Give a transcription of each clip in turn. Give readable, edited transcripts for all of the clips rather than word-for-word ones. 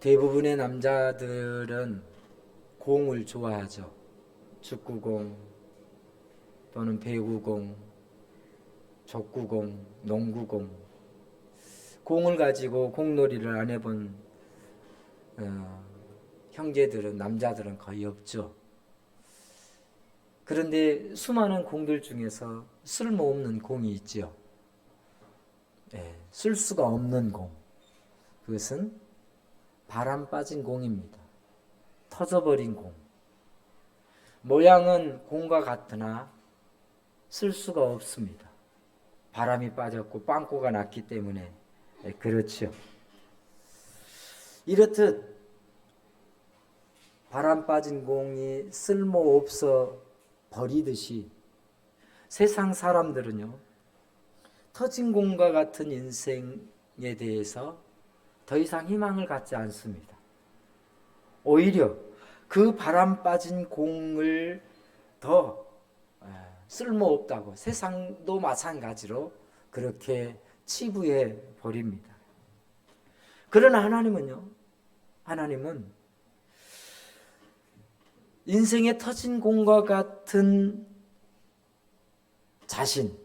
대부분의 남자들은 공을 좋아하죠. 축구공 또는 배구공, 족구공, 농구공. 공을 가지고 공놀이를 안 해본 형제들은, 남자들은 거의 없죠. 그런데 수많은 공들 중에서 쓸모없는 공이 있죠. 쓸 수가 없는 공. 그것은 바람 빠진 공입니다. 터져버린 공. 모양은 공과 같으나 쓸 수가 없습니다. 바람이 빠졌고 빵꾸가 났기 때문에. 그렇죠. 이렇듯 바람 빠진 공이 쓸모없어 버리듯이 세상 사람들은요, 터진 공과 같은 인생에 대해서 더 이상 희망을 갖지 않습니다. 오히려 그 바람 빠진 공을 더 쓸모없다고, 세상도 마찬가지로 그렇게 치부해 버립니다. 그러나 하나님은 인생의 터진 공과 같은 자신,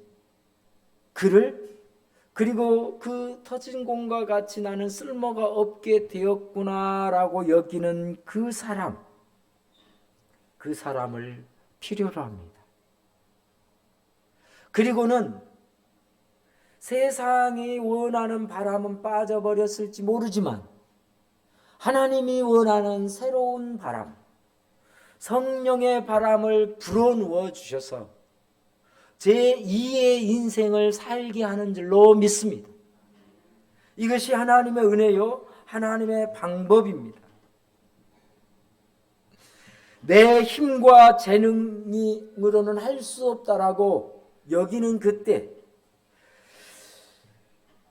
그리고 그 터진 공과 같이 나는 쓸모가 없게 되었구나라고 여기는 그 사람을 필요로 합니다. 그리고는 세상이 원하는 바람은 빠져버렸을지 모르지만 하나님이 원하는 새로운 바람, 성령의 바람을 불어넣어 주셔서 제2의 인생을 살게 하는 줄로 믿습니다. 이것이 하나님의 은혜요, 하나님의 방법입니다. 내 힘과 재능으로는 할 수 없다라고 여기는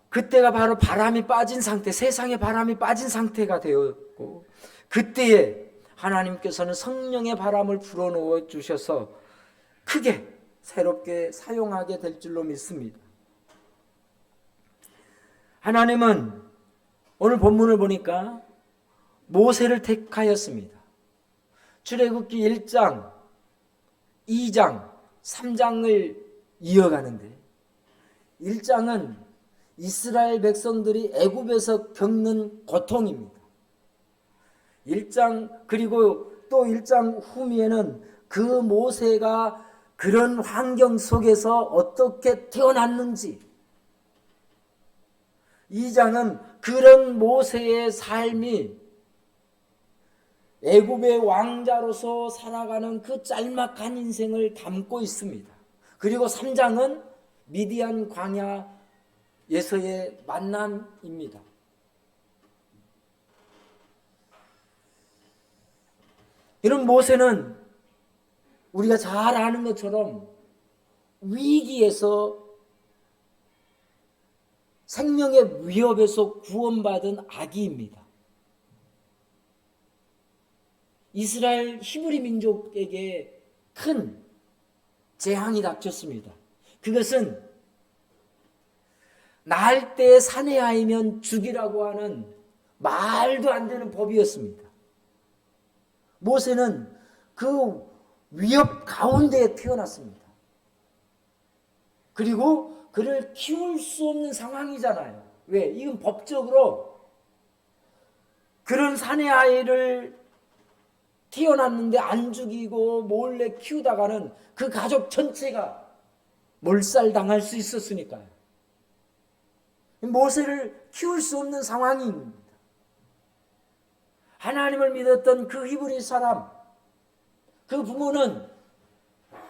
그때가 바로 바람이 빠진 상태, 세상의 바람이 빠진 상태가 되었고, 그때에 하나님께서는 성령의 바람을 불어넣어 주셔서 크게 새롭게 사용하게 될 줄로 믿습니다. 하나님은 오늘 본문을 보니까 모세를 택하였습니다. 출애굽기 1장, 2장, 3장을 이어가는데 1장은 이스라엘 백성들이 애굽에서 겪는 고통입니다. 1장, 그리고 또 1장 후미에는 그 모세가 그런 환경 속에서 어떻게 태어났는지, 2장은 그런 모세의 삶이 애굽의 왕자로서 살아가는 그 짤막한 인생을 담고 있습니다. 그리고 3장은 미디안 광야에서의 만남입니다. 이런 모세는 우리가 잘 아는 것처럼 위기에서, 생명의 위협에서 구원받은 아기입니다. 이스라엘 히브리 민족에게 큰 재앙이 닥쳤습니다. 그것은 낳을 때 사내아이면 죽이라고 하는 말도 안 되는 법이었습니다. 모세는 그 위협 가운데에 태어났습니다. 그리고 그를 키울 수 없는 상황이잖아요. 왜? 이건 법적으로 그런 사내아이를 태어났는데 안 죽이고 몰래 키우다가는 그 가족 전체가 몰살당할 수 있었으니까요. 모세를 키울 수 없는 상황입니다. 하나님을 믿었던 그 히브리 사람, 그 부모는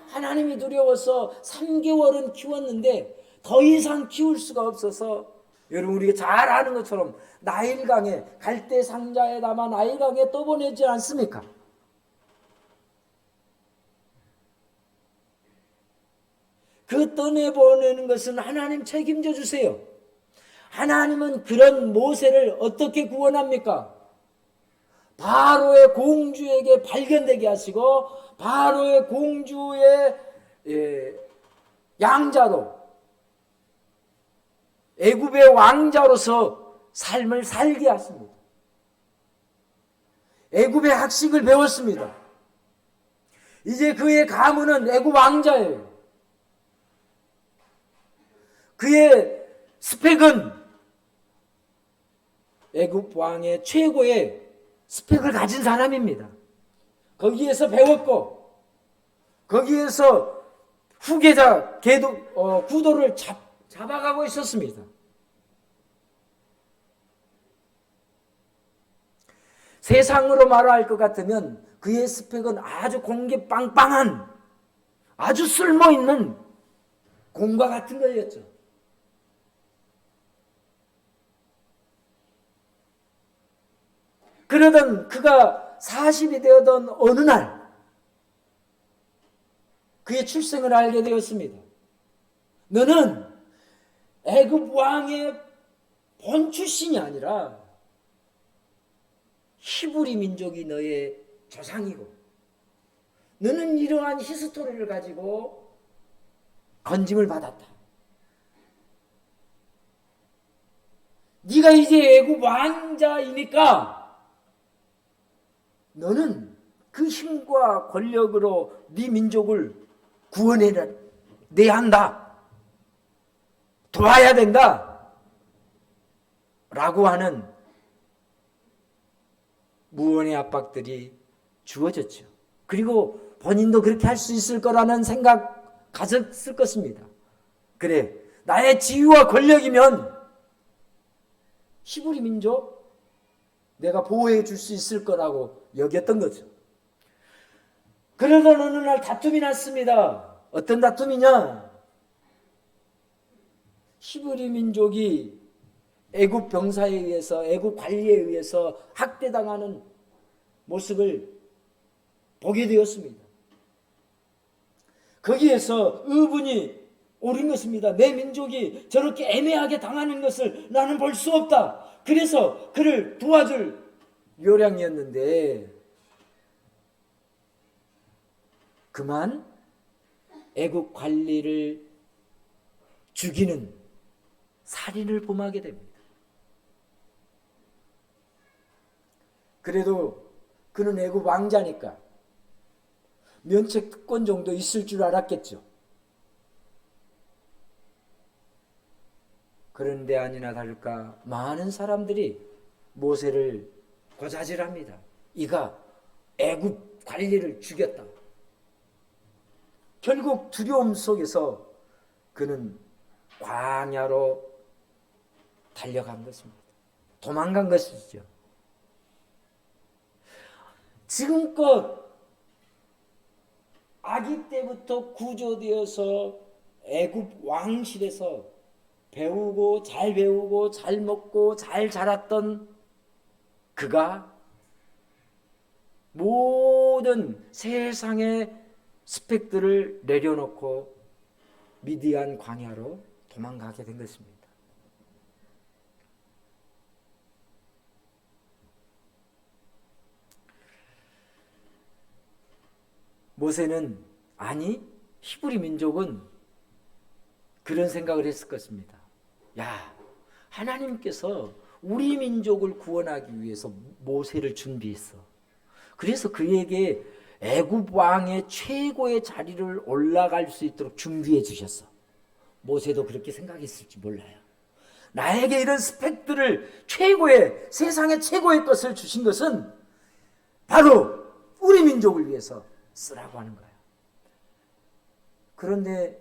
하나님이 두려워서 3개월은 키웠는데 더 이상 키울 수가 없어서, 여러분 우리가 잘 아는 것처럼 나일강에, 갈대 상자에 담아 나일강에 떠보내지 않습니까? 그 떠내보내는 것은 하나님 책임져 주세요. 하나님은 그런 모세를 어떻게 구원합니까? 바로의 공주에게 발견되게 하시고 바로의 공주의 양자로, 애굽의 왕자로서 삶을 살게 하십니다. 애굽의 학식을 배웠습니다. 이제 그의 가문은 애굽 왕자예요. 그의 스펙은 애굽 왕의 최고의 스펙을 가진 사람입니다. 거기에서 배웠고 거기에서 후계자 구도를 잡아가고 있었습니다. 세상으로 말할 것 같으면 그의 스펙은 아주 공기 빵빵한 아주 쓸모있는 공과 같은 거였죠. 그러던 그가 40이 되었던 어느 날 그의 출생을 알게 되었습니다. 너는 애굽 왕의 본 출신이 아니라 히브리 민족이 너의 조상이고 너는 이러한 히스토리를 가지고 건짐을 받았다. 네가 이제 애굽 왕자이니까 너는 그 힘과 권력으로 네 민족을 구원해내야 한다. 도와야 된다. 라고 하는 무언의 압박들이 주어졌죠. 그리고 본인도 그렇게 할 수 있을 거라는 생각 가졌을 것입니다. 그래, 나의 지위와 권력이면 히브리 민족 내가 보호해 줄 수 있을 거라고 여겼던 거죠. 그러던 어느 날 다툼이 났습니다. 어떤 다툼이냐? 히브리 민족이 애굽 병사에 의해서 애굽 관리에 의해서 학대당하는 모습을 보게 되었습니다. 거기에서 의분이 오른 것입니다. 내 민족이 저렇게 애매하게 당하는 것을 나는 볼 수 없다. 그래서 그를 도와줄 요량이었는데 그만 애국 관리를 죽이는 살인을 범하게 됩니다. 그래도 그는 애국 왕자니까 면책특권 정도 있을 줄 알았겠죠. 그런데 아니나 다를까 많은 사람들이 모세를 고자질합니다. 이가 애굽 관리를 죽였다. 결국 두려움 속에서 그는 광야로 달려간 것입니다. 도망간 것이죠. 지금껏 아기 때부터 구조되어서 애굽 왕실에서 배우고 잘 먹고 잘 자랐던 그가 모든 세상의 스펙들을 내려놓고 미디안 광야로 도망가게 된 것입니다. 모세는 아니 히브리 민족은 그런 생각을 했을 것입니다. 야, 하나님께서 우리 민족을 구원하기 위해서 모세를 준비했어. 그래서 그에게 애굽 왕의 최고의 자리를 올라갈 수 있도록 준비해 주셨어. 모세도 그렇게 생각했을지 몰라요. 나에게 이런 스펙들을 세상의 최고의 것을 주신 것은 바로 우리 민족을 위해서 쓰라고 하는 거예요. 그런데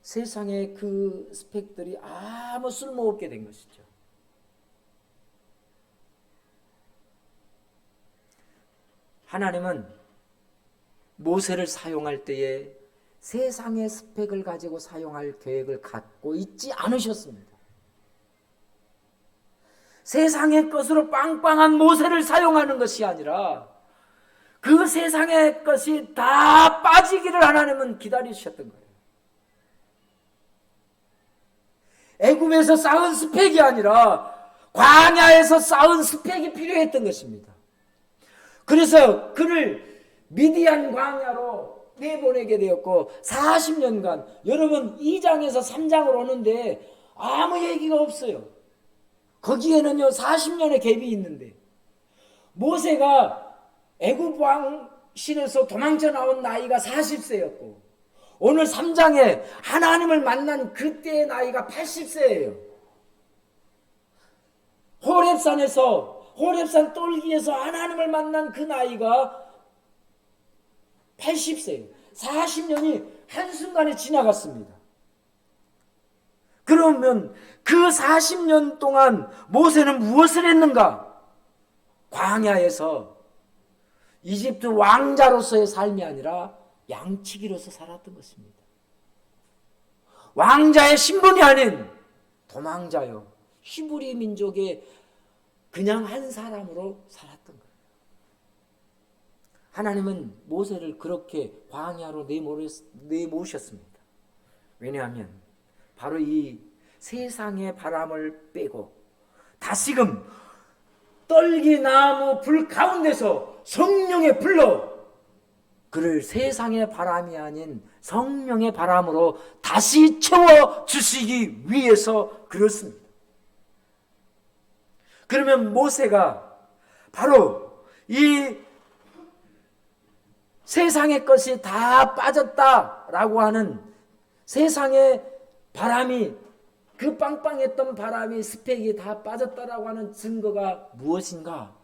세상에 그 스펙들이 아무 쓸모없게 된 것이죠. 하나님은 모세를 사용할 때에 세상의 스펙을 가지고 사용할 계획을 갖고 있지 않으셨습니다. 세상의 것으로 빵빵한 모세를 사용하는 것이 아니라 그 세상의 것이 다 빠지기를 하나님은 기다리셨던 거예요. 애굽에서 쌓은 스펙이 아니라 광야에서 쌓은 스펙이 필요했던 것입니다. 그래서 그를 미디안 광야로 내보내게 되었고 40년간 여러분 2장에서 3장을 오는데 아무 얘기가 없어요. 거기에는요 40년의 갭이 있는데 모세가 애굽 왕실에서 도망쳐 나온 나이가 40세였고 오늘 3장에 하나님을 만난 그때의 나이가 80세예요. 호렙산 똘기에서 하나님을 만난 그 나이가 80세예요. 40년이 한순간에 지나갔습니다. 그러면 그 40년 동안 모세는 무엇을 했는가? 광야에서 이집트 왕자로서의 삶이 아니라 양치기로서 살았던 것입니다. 왕자의 신분이 아닌 도망자요, 히브리 민족의 그냥 한 사람으로 살았던 거예요. 하나님은 모세를 그렇게 광야로 내모셨습니다. 왜냐하면 바로 이 세상의 바람을 빼고 다시금 떨기나무 불 가운데서 성령의 불로 그를 세상의 바람이 아닌 성령의 바람으로 다시 채워주시기 위해서 그렇습니다. 그러면 모세가 바로 이 세상의 것이 다 빠졌다라고 하는 세상의 바람이, 그 빵빵했던 바람이, 스펙이 다 빠졌다라고 하는 증거가 무엇인가?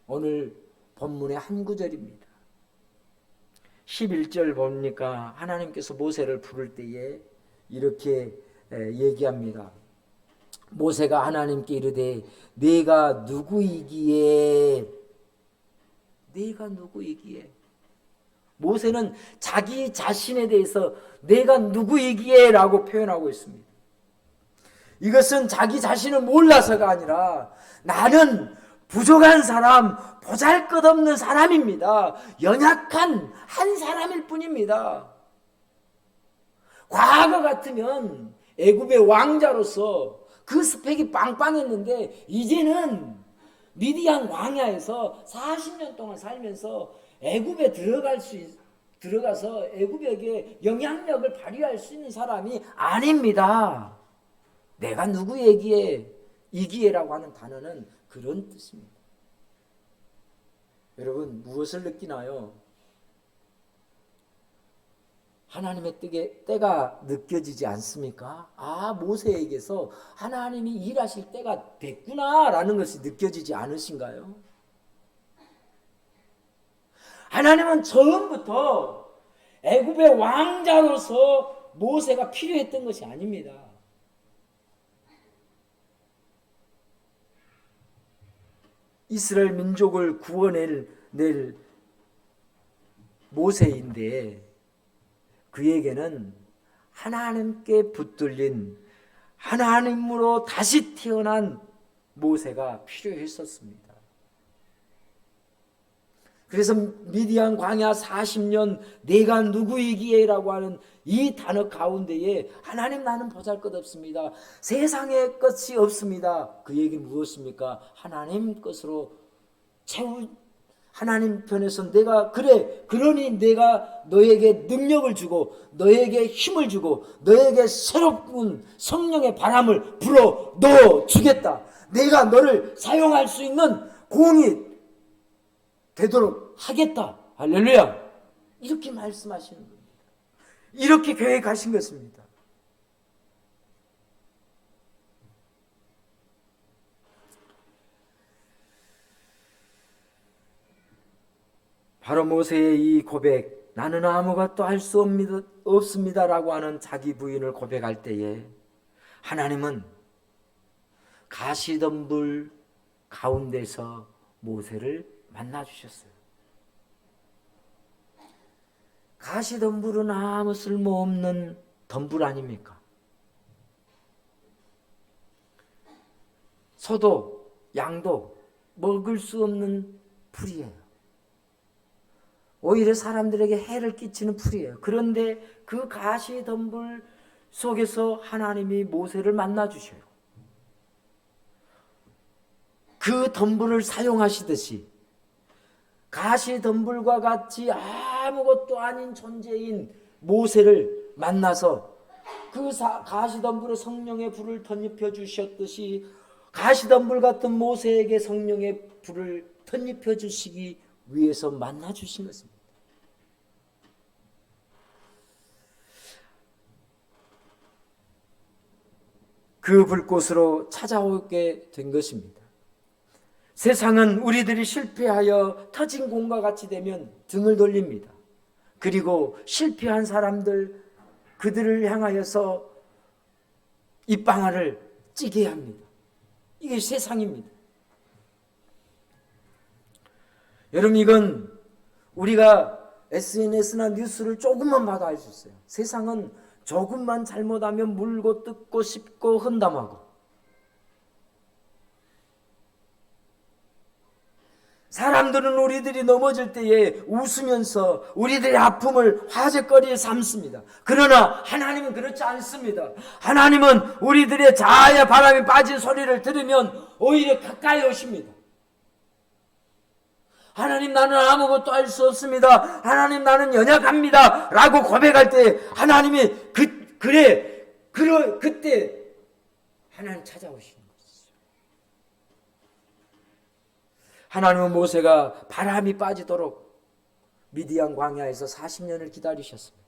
오늘 본문의 한 구절입니다. 11절 봅니까? 하나님께서 모세를 부를 때에 이렇게 얘기합니다. 모세가 하나님께 이르되 내가 누구이기에. 모세는 자기 자신에 대해서 내가 누구이기에 라고 표현하고 있습니다. 이것은 자기 자신을 몰라서가 아니라 나는 부족한 사람, 보잘것없는 사람입니다. 연약한 한 사람일 뿐입니다. 과거 같으면 애굽의 왕자로서 그 스펙이 빵빵했는데 이제는 미디안 광야에서 40년 동안 살면서 애굽에 들어가서 애굽에게 영향력을 발휘할 수 있는 사람이 아닙니다. 내가 누구에게 이기에라고 하는 단어는 그런 뜻입니다. 여러분 무엇을 느끼나요? 하나님의 때가 느껴지지 않습니까? 아, 모세에게서 하나님이 일하실 때가 됐구나라는 것이 느껴지지 않으신가요? 하나님은 처음부터 애굽의 왕자로서 모세가 필요했던 것이 아닙니다. 이스라엘 민족을 구원낼 모세인데 그에게는 하나님께 붙들린 하나님으로 다시 태어난 모세가 필요했었습니다. 그래서 미디안 광야 40년 내가 누구이기에 라고 하는 이 단어 가운데에 하나님 나는 보잘것없습니다. 세상의 것이 없습니다. 그 얘기 무엇입니까? 하나님 것으로 하나님 편에서 내가 그러니 내가 너에게 능력을 주고 너에게 힘을 주고 너에게 새로운 성령의 바람을 불어 넣어 주겠다. 내가 너를 사용할 수 있는 공이 되도록 하겠다. 할렐루야. 이렇게 말씀하시는 겁니다. 이렇게 계획하신 것입니다. 바로 모세의 이 고백, 나는 아무것도 할 수 없습니다라고 하는 자기 부인을 고백할 때에 하나님은 가시덤불 가운데서 모세를 만나주셨어요. 가시덤불은 아무 쓸모없는 덤불 아닙니까? 소도 양도 먹을 수 없는 풀이에요. 오히려 사람들에게 해를 끼치는 풀이에요. 그런데 그 가시덤불 속에서 하나님이 모세를 만나주셔요. 그 덤불을 사용하시듯이 가시덤불과 같이 아무것도 아닌 존재인 모세를 만나서 그 가시덤불에 성령의 불을 덧입혀 주셨듯이 가시덤불 같은 모세에게 성령의 불을 덧입혀 주시기 위해서 만나 주신 것입니다. 그 불꽃으로 찾아오게 된 것입니다. 세상은 우리들이 실패하여 터진 공과 같이 되면 등을 돌립니다. 그리고 실패한 사람들, 그들을 향하여서 입방아를 찌게 합니다. 이게 세상입니다. 여러분, 이건 우리가 SNS나 뉴스를 조금만 봐도 알 수 있어요. 세상은 조금만 잘못하면 물고 뜯고 씹고 헌담하고, 사람들은 우리들이 넘어질 때에 웃으면서 우리들의 아픔을 화제거리에 삼습니다. 그러나 하나님은 그렇지 않습니다. 하나님은 우리들의 자아의 바람이 빠진 소리를 들으면 오히려 가까이 오십니다. 하나님, 나는 아무것도 할 수 없습니다. 하나님, 나는 연약합니다. 라고 고백할 때 하나님이 그때 하나님 찾아오시는 거죠. 하나님은 모세가 바람이 빠지도록 미디안 광야에서 40년을 기다리셨습니다.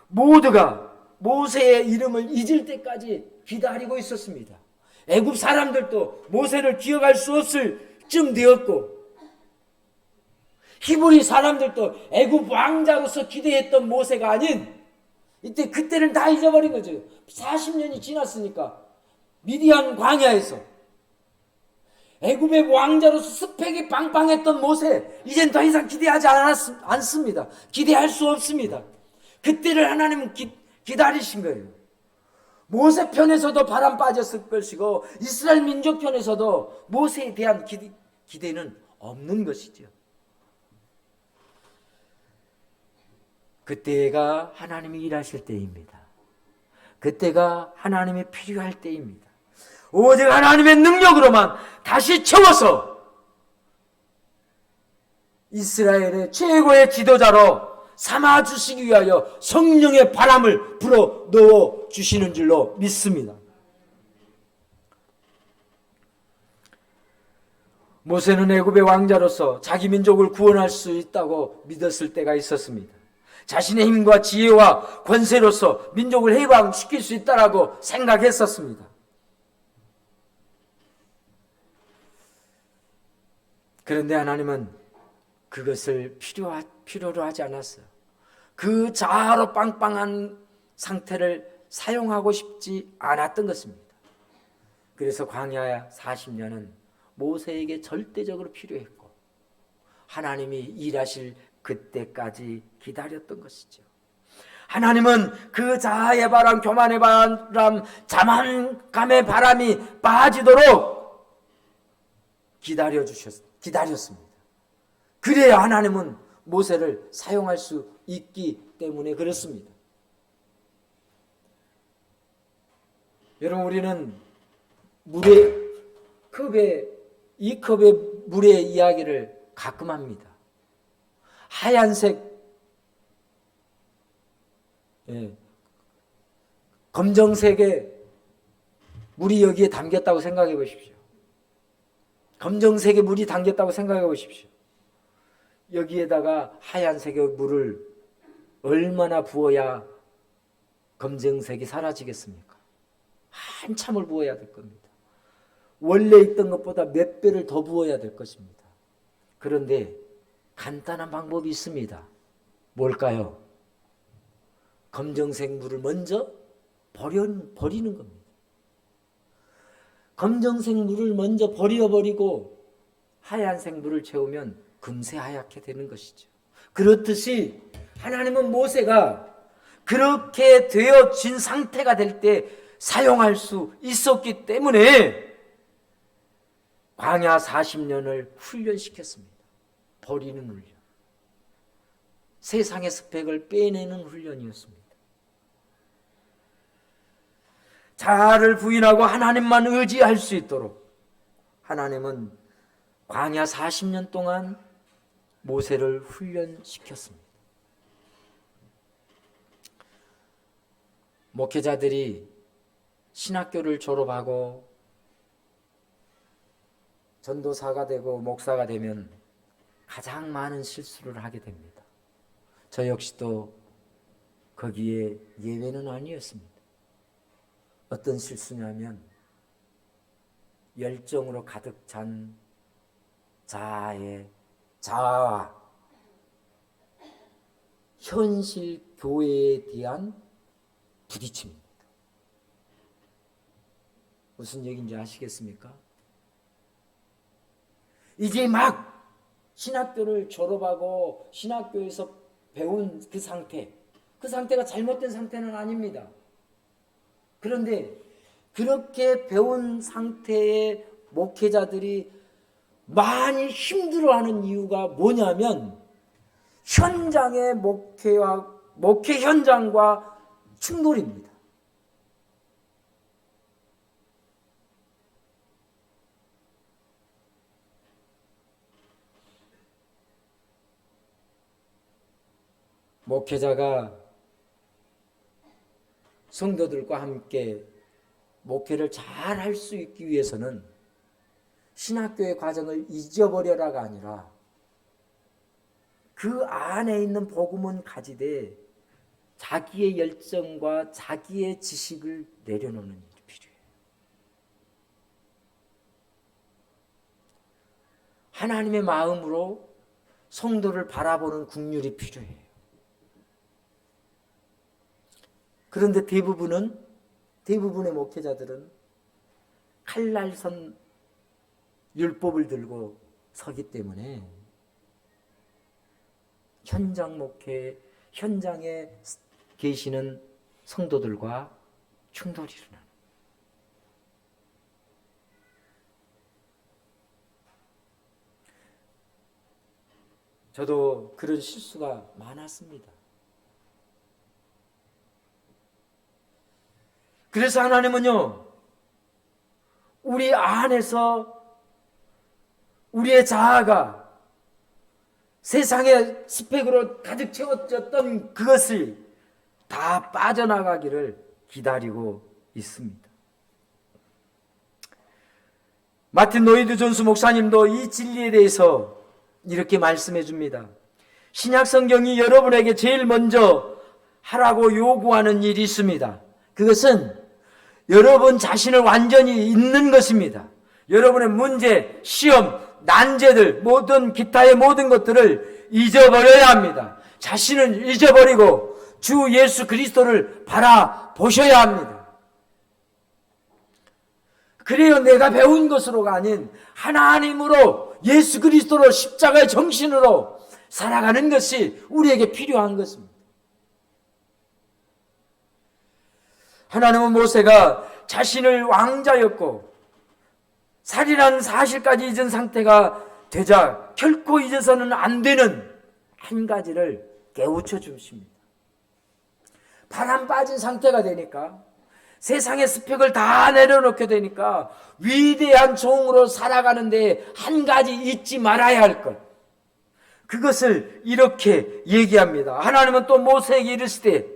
모두가 모세의 이름을 잊을 때까지 기다리고 있었습니다. 애굽 사람들도 모세를 기억할 수 없을 쯤 되었고, 히브리 사람들도 애굽 왕자로서 기대했던 모세가 아닌 그때를 다 잊어버린 거죠. 40년이 지났으니까 미디안 광야에서 애굽의 왕자로서 스펙이 빵빵했던 모세, 이젠 더 이상 기대하지 않습니다. 기대할 수 없습니다. 그때를 하나님은 기다리신 거예요. 모세 편에서도 바람 빠졌을 것이고 이스라엘 민족 편에서도 모세에 대한 기대는 없는 것이죠. 그때가 하나님이 일하실 때입니다. 그때가 하나님이 필요할 때입니다. 오직 하나님의 능력으로만 다시 채워서 이스라엘의 최고의 지도자로 삼아주시기 위하여 성령의 바람을 불어 넣어 주시는 줄로 믿습니다. 모세는 애굽의 왕자로서 자기 민족을 구원할 수 있다고 믿었을 때가 있었습니다. 자신의 힘과 지혜와 권세로서 민족을 해방시킬 수 있다고 생각했었습니다. 그런데 하나님은 그것을 필요로 하지 않았어요. 그 자아로 빵빵한 상태를 사용하고 싶지 않았던 것입니다. 그래서 광야 40년은 모세에게 절대적으로 필요했고 하나님이 일하실 그때까지 기다렸던 것이죠. 하나님은 그 자아의 바람, 교만의 바람, 자만감의 바람이 빠지도록 기다렸습니다. 그래야 하나님은 모세를 사용할 수 있기 때문에 그렇습니다. 여러분, 우리는 이 컵의 물의 이야기를 가끔 합니다. 하얀색, 검정색의 물이 여기에 담겼다고 생각해 보십시오. 검정색의 물이 담겼다고 생각해 보십시오. 여기에다가 하얀색의 물을 얼마나 부어야 검정색이 사라지겠습니까? 한참을 부어야 될 겁니다. 원래 있던 것보다 몇 배를 더 부어야 될 것입니다. 그런데 간단한 방법이 있습니다. 뭘까요? 검정색 물을 먼저 버리는 겁니다. 검정색 물을 먼저 버려버리고 하얀색 물을 채우면 금세 하얗게 되는 것이죠. 그렇듯이 하나님은 모세가 그렇게 되어진 상태가 될 때 사용할 수 있었기 때문에 광야 40년을 훈련시켰습니다. 버리는 훈련. 세상의 스펙을 빼내는 훈련이었습니다. 자아를 부인하고 하나님만 의지할 수 있도록 하나님은 광야 40년 동안 모세를 훈련시켰습니다. 목회자들이 신학교를 졸업하고 전도사가 되고 목사가 되면 가장 많은 실수를 하게 됩니다. 저 역시도 거기에 예외는 아니었습니다. 어떤 실수냐면 열정으로 가득 찬 자아와 현실 교회에 대한 부딪힘입니다. 무슨 얘기인지 아시겠습니까? 이제 막 신학교를 졸업하고 신학교에서 배운 그 상태가 잘못된 상태는 아닙니다. 그런데 그렇게 배운 상태의 목회자들이 많이 힘들어하는 이유가 뭐냐면 현장의 목회 현장과 충돌입니다. 목회자가 성도들과 함께 목회를 잘 할 수 있기 위해서는 신학교의 과정을 잊어버려라가 아니라 그 안에 있는 복음은 가지되 자기의 열정과 자기의 지식을 내려놓는 일이 필요해요. 하나님의 마음으로 성도를 바라보는 긍휼이 필요해요. 그런데 대부분의 목회자들은 칼날선 율법을 들고 서기 때문에 현장 목회, 현장에 계시는 성도들과 충돌이 일어나는. 저도 그런 실수가 많았습니다. 그래서 하나님은요, 우리 안에서 우리의 자아가 세상의 스펙으로 가득 채워졌던 그것을 다 빠져나가기를 기다리고 있습니다. 마틴 로이드 존스 목사님도 이 진리에 대해서 이렇게 말씀해 줍니다. 신약 성경이 여러분에게 제일 먼저 하라고 요구하는 일이 있습니다. 그것은 여러분 자신을 완전히 잊는 것입니다. 여러분의 문제, 시험, 난제들, 기타의 모든 것들을 잊어버려야 합니다. 자신을 잊어버리고 주 예수 그리스도를 바라보셔야 합니다. 그래야 내가 배운 것으로가 아닌 하나님으로 예수 그리스도로 십자가의 정신으로 살아가는 것이 우리에게 필요한 것입니다. 하나님은 모세가 자신을 왕자였고 살인한 사실까지 잊은 상태가 되자 결코 잊어서는 안 되는 한 가지를 깨우쳐 주십니다. 바람 빠진 상태가 되니까 세상의 스펙을 다 내려놓게 되니까 위대한 종으로 살아가는데 한 가지 잊지 말아야 할 것, 그것을 이렇게 얘기합니다. 하나님은 또 모세에게 이르시되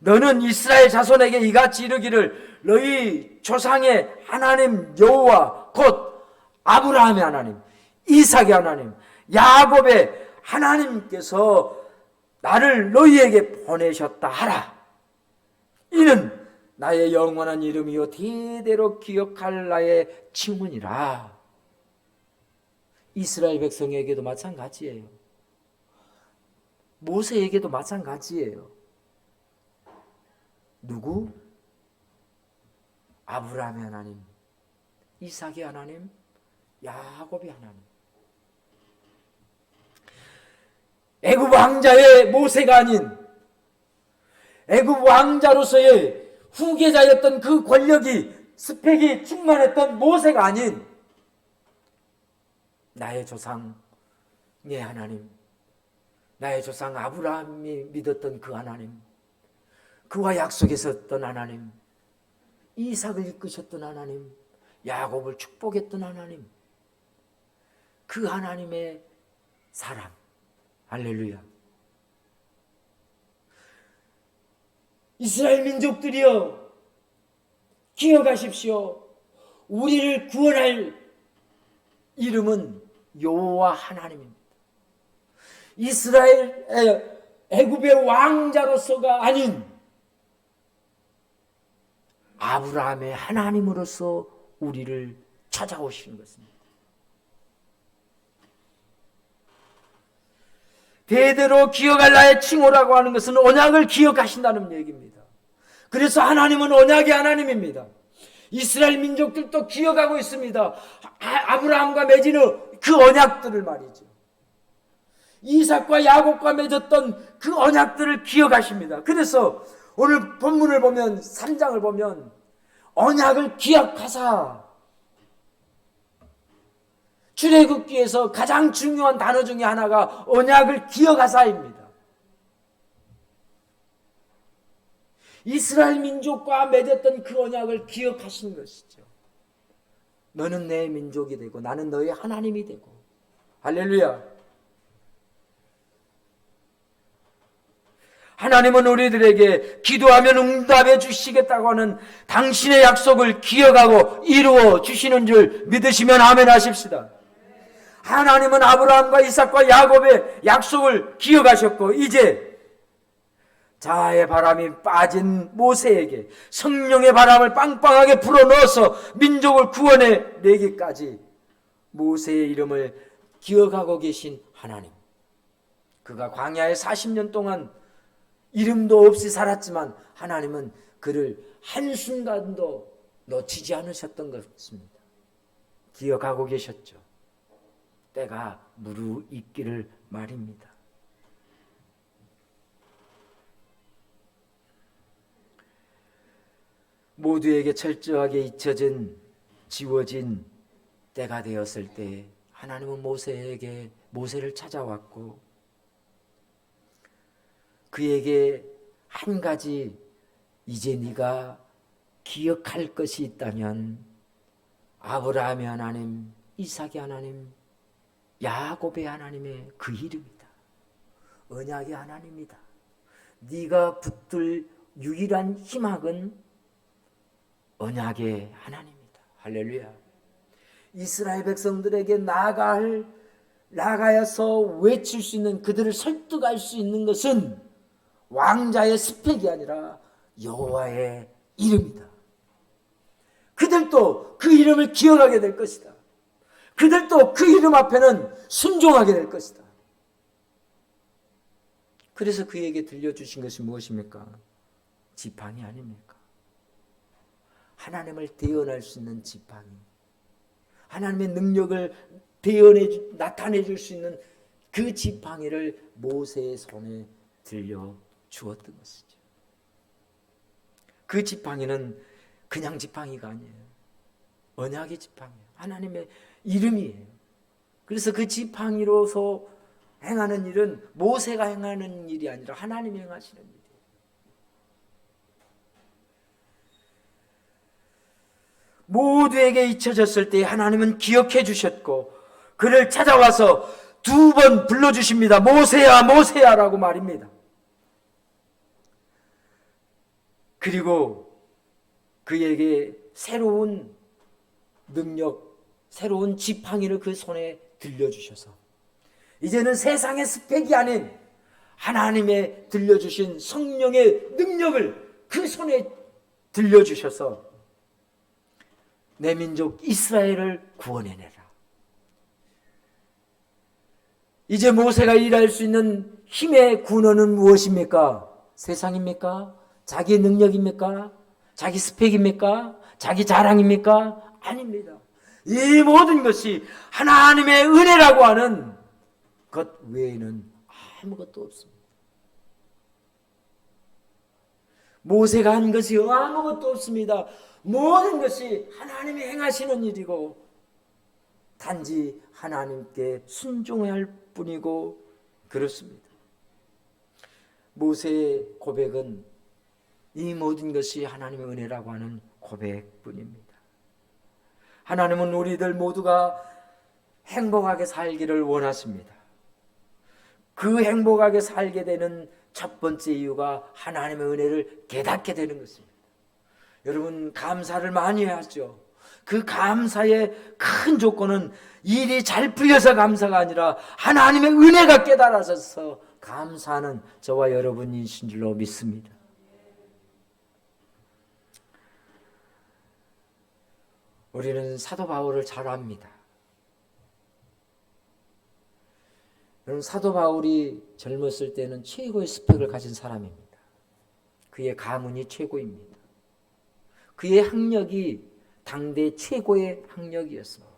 너는 이스라엘 자손에게 이같이 이르기를 너희 조상의 하나님 여호와 곧 아브라함의 하나님, 이삭의 하나님, 야곱의 하나님께서 나를 너희에게 보내셨다 하라. 이는 나의 영원한 이름이요 대대로 기억할 나의 칭훈이라. 이스라엘 백성에게도 마찬가지예요. 모세에게도 마찬가지예요. 누구? 아브라함의 하나님, 이삭의 하나님, 야곱의 하나님. 애굽 왕자의 모세가 아닌 애굽 왕자로서의 후계자였던 그 권력이 스펙이 충만했던 모세가 아닌 나의 조상의 하나님, 나의 조상 아브라함이 믿었던 그 하나님, 그와 약속했었던 하나님, 이삭을 이끄셨던 하나님, 야곱을 축복했던 하나님, 그 하나님의 사람. 할렐루야. 이스라엘 민족들이여 기억하십시오. 우리를 구원할 이름은 여호와 하나님입니다. 이스라엘 애굽의 왕자로서가 아닌 아브라함의 하나님으로서 우리를 찾아오시는 것입니다. 대대로 기억할 나의 칭호라고 하는 것은 언약을 기억하신다는 얘기입니다. 그래서 하나님은 언약의 하나님입니다. 이스라엘 민족들도 기억하고 있습니다. 아브라함과 맺은 그 언약들을 말이죠. 이삭과 야곱과 맺었던 그 언약들을 기억하십니다. 그래서 오늘 본문을 보면 3장을 보면 언약을 기억하사, 출애굽기에서 가장 중요한 단어 중에 하나가 언약을 기억하사입니다. 이스라엘 민족과 맺었던 그 언약을 기억하신 것이죠. 너는 내 민족이 되고 나는 너의 하나님이 되고. 할렐루야. 하나님은 우리들에게 기도하면 응답해 주시겠다고 하는 당신의 약속을 기억하고 이루어 주시는 줄 믿으시면 아멘 하십시다. 하나님은 아브라함과 이삭과 야곱의 약속을 기억하셨고 이제 자아의 바람이 빠진 모세에게 성령의 바람을 빵빵하게 불어넣어서 민족을 구원해 내기까지 모세의 이름을 기억하고 계신 하나님. 그가 광야에 40년 동안 이름도 없이 살았지만 하나님은 그를 한순간도 놓치지 않으셨던 것입니다. 기억하고 계셨죠. 때가 무르익기를 말입니다. 모두에게 철저하게 잊혀진, 지워진 때가 되었을 때 하나님은 모세를 찾아왔고 그에게 한 가지, 이제 네가 기억할 것이 있다면 아브라함의 하나님, 이삭의 하나님, 야곱의 하나님의 그 이름이다. 언약의 하나님이다. 네가 붙들 유일한 희망은 언약의 하나님이다. 할렐루야. 이스라엘 백성들에게 나가야서 외칠 수 있는, 그들을 설득할 수 있는 것은 왕자의 스펙이 아니라 여호와의 이름이다. 그들도 그 이름을 기억하게 될 것이다. 그들도 그 이름 앞에는 순종하게 될 것이다. 그래서 그에게 들려주신 것이 무엇입니까? 지팡이 아닙니까? 하나님을 대언할 수 있는 지팡이, 하나님의 능력을 나타내 줄 수 있는 그 지팡이를 모세의 손에 들려 주었던 것이죠. 그 지팡이는 그냥 지팡이가 아니에요. 언약의 지팡이에요. 하나님의 이름이에요. 그래서 그 지팡이로서 행하는 일은 모세가 행하는 일이 아니라 하나님이 행하시는 일이에요. 모두에게 잊혀졌을 때 하나님은 기억해 주셨고 그를 찾아와서 2번 불러주십니다. 모세야, 모세야라고 말입니다. 그리고 그에게 새로운 능력, 새로운 지팡이를 그 손에 들려주셔서 이제는 세상의 스펙이 아닌 하나님의 들려주신 성령의 능력을 그 손에 들려주셔서 내 민족 이스라엘을 구원해내라. 이제 모세가 일할 수 있는 힘의 군원은 무엇입니까? 세상입니까? 자기의 능력입니까? 자기 스펙입니까? 자기 자랑입니까? 아닙니다. 이 모든 것이 하나님의 은혜라고 하는 것 외에는 아무것도 없습니다. 모세가 한 것이 아무것도 없습니다. 모든 것이 하나님이 행하시는 일이고 단지 하나님께 순종할 뿐이고 그렇습니다. 모세의 고백은 이 모든 것이 하나님의 은혜라고 하는 고백뿐입니다. 하나님은 우리들 모두가 행복하게 살기를 원하십니다. 그 행복하게 살게 되는 첫 번째 이유가 하나님의 은혜를 깨닫게 되는 것입니다. 여러분 감사를 많이 하죠. 그 감사의 큰 조건은 일이 잘 풀려서 감사가 아니라 하나님의 은혜가 깨달아져서 감사하는 저와 여러분이신 줄로 믿습니다. 우리는 사도 바울을 잘 압니다. 여러분, 사도 바울이 젊었을 때는 최고의 스펙을 가진 사람입니다. 그의 가문이 최고입니다. 그의 학력이 당대 최고의 학력이었습니다.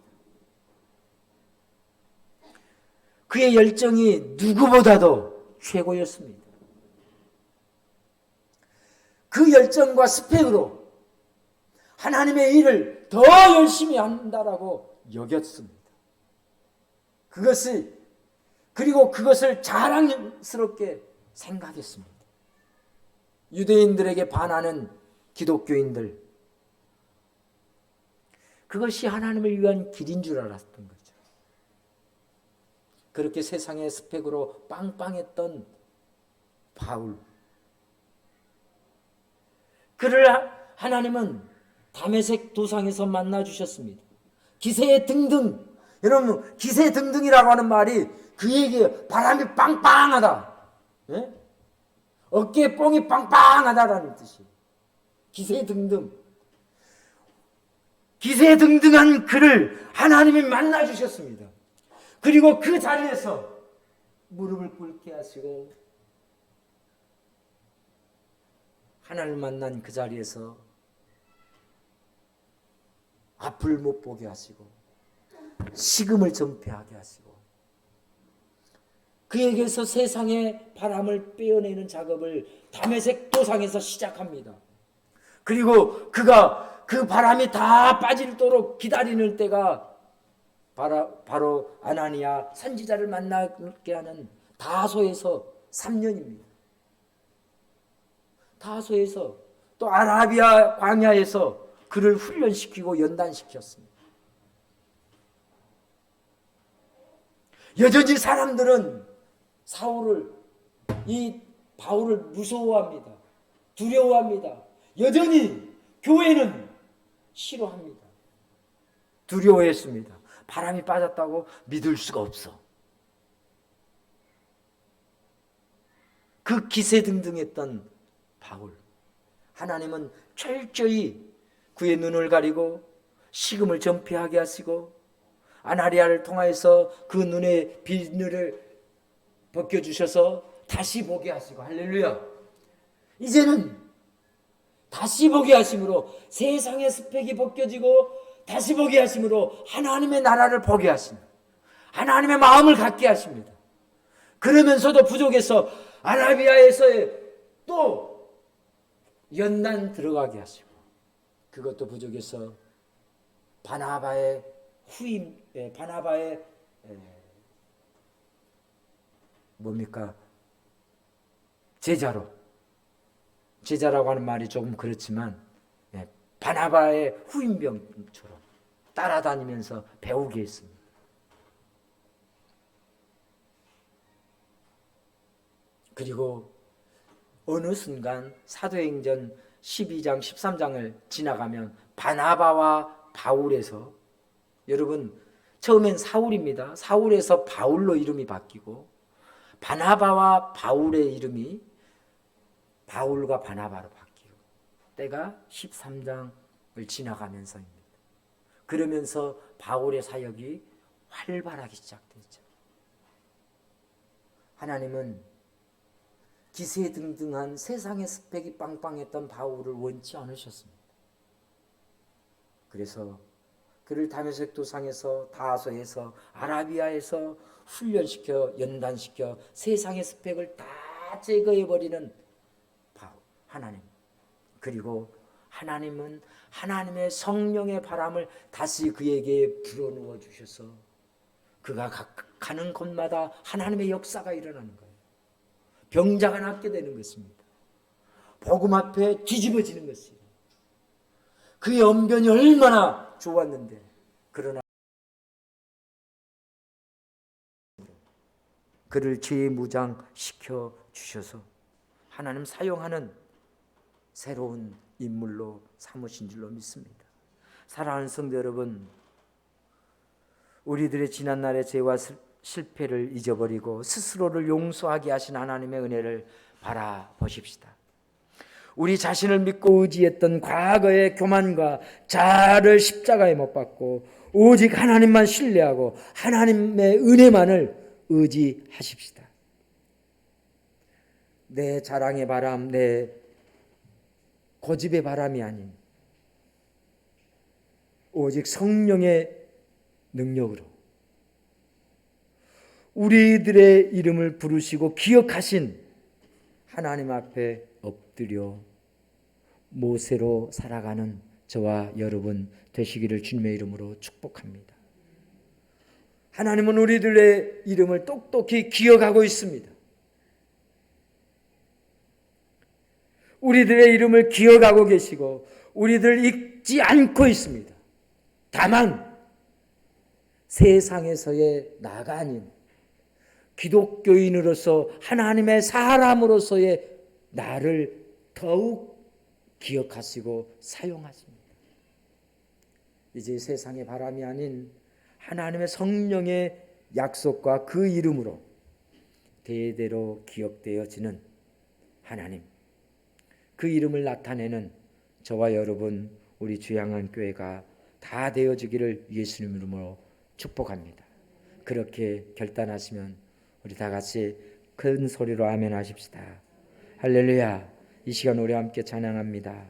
그의 열정이 누구보다도 최고였습니다. 그 열정과 스펙으로 하나님의 일을 더 열심히 한다라고 여겼습니다. 그리고 그것을 자랑스럽게 생각했습니다. 유대인들에게 반하는 기독교인들, 그것이 하나님을 위한 길인 줄 알았던 거죠. 그렇게 세상의 스펙으로 빵빵했던 바울, 그를 하나님은 다메섹 도상에서 만나 주셨습니다. 기세 등등, 여러분 기세 등등이라고 하는 말이 그에게 바람이 빵빵하다, 예? 어깨에 뽕이 빵빵하다라는 뜻이에요. 기세 등등, 기세 등등한 그를 하나님이 만나 주셨습니다. 그리고 그 자리에서 무릎을 꿇게 하시고, 하나님을 만난 그 자리에서 앞을 못 보게 하시고 식음을 전폐하게 하시고 그에게서 세상의 바람을 빼어내는 작업을 다메섹 도상에서 시작합니다. 그리고 그가 그 바람이 다 빠지도록 기다리는 때가 바로 아나니아 선지자를 만나게 하는 다소에서 3년입니다. 다소에서 또 아라비아 광야에서 그를 훈련시키고 연단시켰습니다. 여전히 사람들은 이 바울을 무서워합니다. 두려워합니다. 여전히 교회는 싫어합니다. 두려워했습니다. 바람이 빠졌다고 믿을 수가 없어. 그 기세등등했던 바울, 하나님은 철저히 그의 눈을 가리고 식음을 전폐하게 하시고 아나리아를 통하여서 그 눈의 비늘을 벗겨주셔서 다시 보게 하시고, 할렐루야, 이제는 다시 보게 하심으로 세상의 스펙이 벗겨지고 다시 보게 하심으로 하나님의 나라를 보게 하십니다. 하나님의 마음을 갖게 하십니다. 그러면서도 부족해서 아라비아에서의 또 연단 들어가게 하시고, 그것도 부족해서 바나바의 제자라고 하는 말이 조금 그렇지만 바나바의 후임병처럼 따라다니면서 배우게 했습니다. 그리고 어느 순간 사도행전 12장 13장을 지나가면 바나바와 바울에서, 여러분 처음엔 사울입니다. 사울에서 바울로 이름이 바뀌고 바나바와 바울의 이름이 바울과 바나바로 바뀌고, 때가 13장을 지나가면서입니다. 그러면서 바울의 사역이 활발하기 시작되죠. 하나님은 기세등등한 세상의 스펙이 빵빵했던 바울을 원치 않으셨습니다. 그래서 그를 다메섹 도상에서, 다소에서, 아라비아에서 훈련시켜 연단시켜 세상의 스펙을 다 제거해버리는 하나님, 그리고 하나님은 하나님의 성령의 바람을 다시 그에게 불어넣어 주셔서 그가 가는 곳마다 하나님의 역사가 일어나는 거예요. 병자가 낫게 되는 것입니다. 복음 앞에 뒤집어지는 것이에요. 그의 언변이 얼마나 좋았는데, 그러나 그를 재무장시켜 주셔서 하나님 사용하는 새로운 인물로 삼으신 줄로 믿습니다. 사랑하는 성도 여러분, 우리들의 지난날의 죄와 실패를 잊어버리고 스스로를 용서하게 하신 하나님의 은혜를 바라보십시다. 우리 자신을 믿고 의지했던 과거의 교만과 자아를 십자가에 못 박고 오직 하나님만 신뢰하고 하나님의 은혜만을 의지하십시다. 내 자랑의 바람, 내 고집의 바람이 아닌 오직 성령의 능력으로 우리들의 이름을 부르시고 기억하신 하나님 앞에 엎드려 모세로 살아가는 저와 여러분 되시기를 주님의 이름으로 축복합니다. 하나님은 우리들의 이름을 똑똑히 기억하고 있습니다. 우리들의 이름을 기억하고 계시고 우리들 잊지 않고 있습니다. 다만 세상에서의 나가 아닌 기독교인으로서 하나님의 사람으로서의 나를 더욱 기억하시고 사용하십니다. 이제 세상의 바람이 아닌 하나님의 성령의 약속과 그 이름으로 대대로 기억되어지는 하나님, 그 이름을 나타내는 저와 여러분 우리 주양한교회가 다 되어지기를 예수님 이름으로 축복합니다. 그렇게 결단하시면 우리 다 같이 큰 소리로 아멘 하십시다. 할렐루야. 이 시간 우리 함께 찬양합니다.